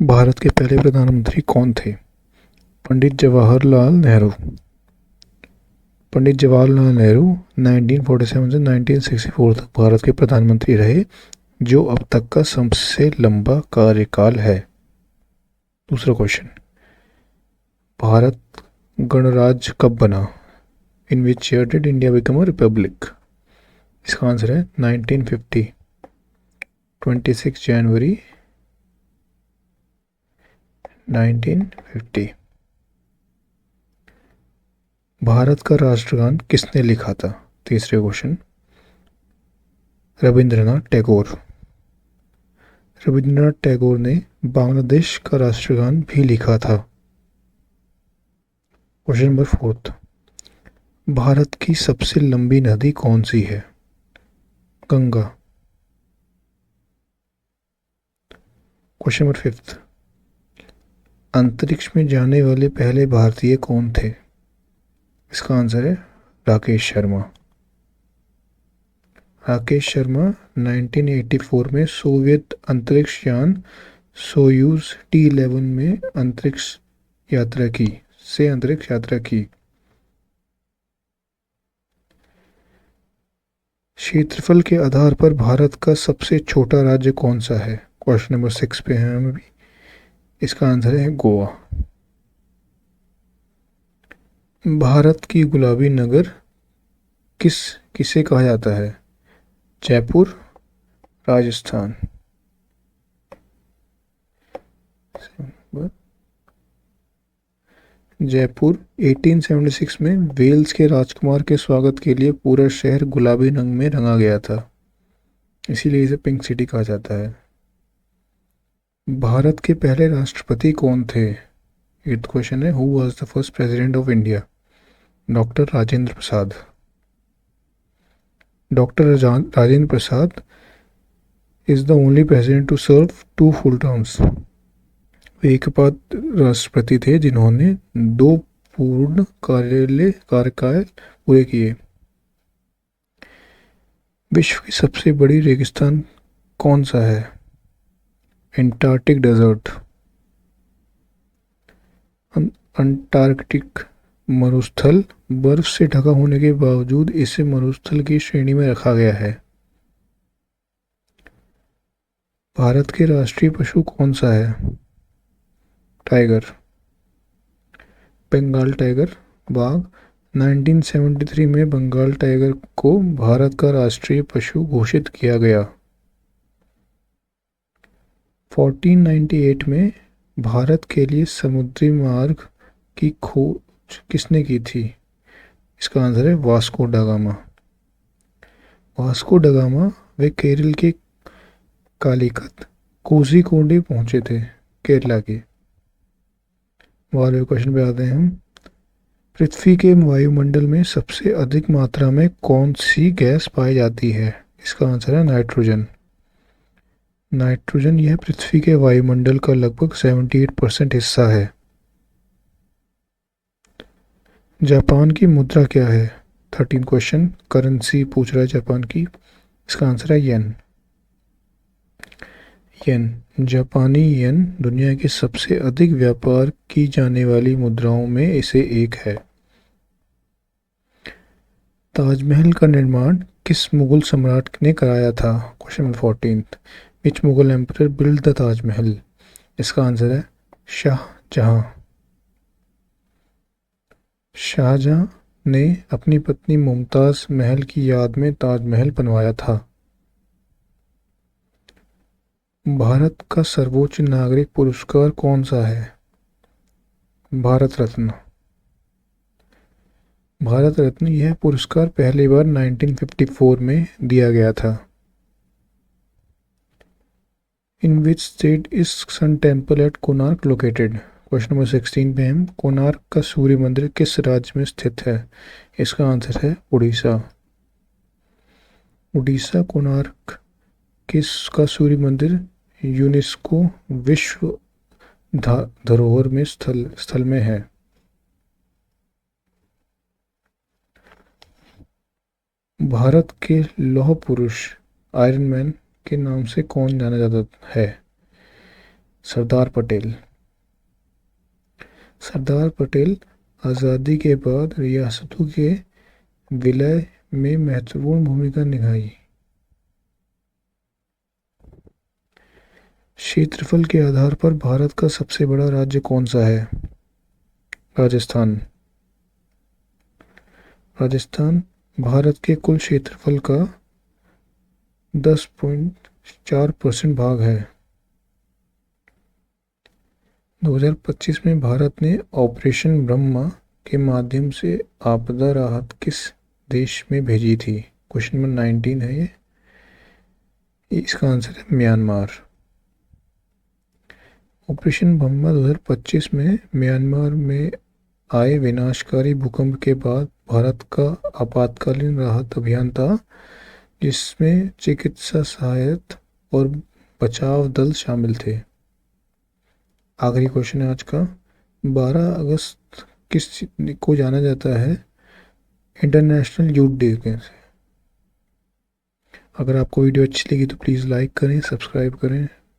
भारत के पहले प्रधानमंत्री कौन थे? पंडित जवाहरलाल नेहरू। पंडित जवाहरलाल नेहरू 1947 से 1964 तक भारत के प्रधानमंत्री रहे, जो अब तक का सबसे लंबा कार्यकाल है। दूसरा क्वेश्चन, भारत गणराज्य कब बना? In which year did India become a republic? इसका आंसर है 1950, 26 जनवरी 1950। भारत का राष्ट्रगान किसने लिखा था? तीसरे क्वेश्चन, रविंद्रनाथ टैगोर। रविंद्रनाथ टैगोर ने बांग्लादेश का राष्ट्रगान भी लिखा था। क्वेश्चन नंबर फोर्थ, भारत की सबसे लंबी नदी कौन सी है? गंगा। क्वेश्चन नंबर फिफ्थ, अंतरिक्ष में जाने वाले पहले भारतीय कौन थे? इसका आंसर है राकेश शर्मा। राकेश शर्मा 1984 में सोवियत अंतरिक्ष यान सोयूज T11 में अंतरिक्ष यात्रा की। क्षेत्रफल के आधार पर भारत का सबसे छोटा राज्य कौन सा है? क्वेश्चन नंबर 6 पे हैं हम अभी। इसका आंसर है गोवा। भारत की गुलाबी नगर किसे कहा जाता है? जयपुर, राजस्थान। जयपुर 1876 में वेल्स के राजकुमार के स्वागत के लिए पूरा शहर गुलाबी रंग में रंगा गया था, इसीलिए इसे पिंक सिटी कहा जाता है। भारत के पहले राष्ट्रपति कौन थे? एट्थ क्वेश्चन है, who was the first president of India? Doctor Rajendra Prasad. Doctor Rajendra Prasad is the only president to serve 2 full terms. एकपात्र राष्ट्रपति थे जिन्होंने 2 पूर्ण कार्यकाल पूरे किए। विश्व की सबसे बड़ी रेगिस्तान कौन सा है? Antarctic desert. अंटार्कटिक मरुस्थल बर्फ से ढका होने के बावजूद इसे मरुस्थल की श्रेणी में रखा गया है। भारत के राष्ट्रीय पशु कौन सा है? टाइगर। बंगाल टाइगर, बाघ। 1973 में बंगाल टाइगर को भारत का राष्ट्रीय पशु घोषित किया गया। 1498 में भारत के लिए समुद्री मार्ग की खोज किसने की थी? इसका आंसर है Vasco da Gama. Vasco da Gama वे केरल के कालीकत कोझिकोड पहुंचे थे, केरला के। 12वें क्वेश्चन पे आते हैं हम। पृथ्वी के वायुमंडल में सबसे अधिक मात्रा में कौन सी गैस पाई जाती है? इसका आंसर है नाइट्रोजन। नाइट्रोजन यह पृथ्वी के वायुमंडल का लगभग 78% हिस्सा है। जापान की मुद्रा क्या है? 13 क्वेश्चन, करेंसी पूछ रहा है जापान की। इसका आंसर है येन। येन, जापानी येन दुनिया की सबसे अधिक व्यापार की जाने वाली मुद्राओं में इसे एक है। ताजमहल का निर्माण किस मुगल सम्राट ने कराया था? Question number 14, which Mughal emperor build the Taj Mahal? इसका आंसर है शाहजहां। शाहजहां ने अपनी पत्नी मुमताज महल की याद में ताजमहल बनवाया था। भारत का सर्वोच्च नागरिक पुरस्कार कौन सा है? भारत रत्न। भारत रत्न यह पुरस्कार पहली बार 1954 में दिया गया था। In which state is sun temple at Konark located? Question number 16 पे हम, कोणार्क का सूर्य मंदिर किस राज्य में स्थित है? इसका आंसर है उड़ीसा। उड़ीसा कोणार्क का सूर्य मंदिर यूनेस्को विश्व धरोहर में स्थल में है। भारत के लौह पुरुष आयरन मैन के नाम से कौन जाना जाता है? सरदार पटेल। सरदार पटेल आज़ादी के बाद रियासतों के विलय में महत्वपूर्ण भूमिका निभाई। क्षेत्रफल के आधार पर भारत का सबसे बड़ा राज्य कौन सा है? राजस्थान। राजस्थान भारत के कुल क्षेत्रफल का 10.4% भाग है। 2025 में भारत ने ऑपरेशन ब्रह्मा के माध्यम से आपदा राहत किस देश में भेजी थी? क्वेश्चन नंबर 19 है ये। इसका आंसर है म्यांमार। ऑपरेशन ब्रह्मा 2025 में म्यांमार में आए विनाशकारी भूकंप के बाद भारत का आपातकालीन राहत अभियान था, जिसमें चिकित्सा सहायता और बचाव दल शामिल थे। आखिरी क्वेश्चन है आज का। 12 अगस्त किस को जाना जाता है इंटरनेशनल यूथ डे से? अगर आपको वीडियो अच्छी लगी तो प्लीज़ लाइक करें, सब्सक्राइब करें।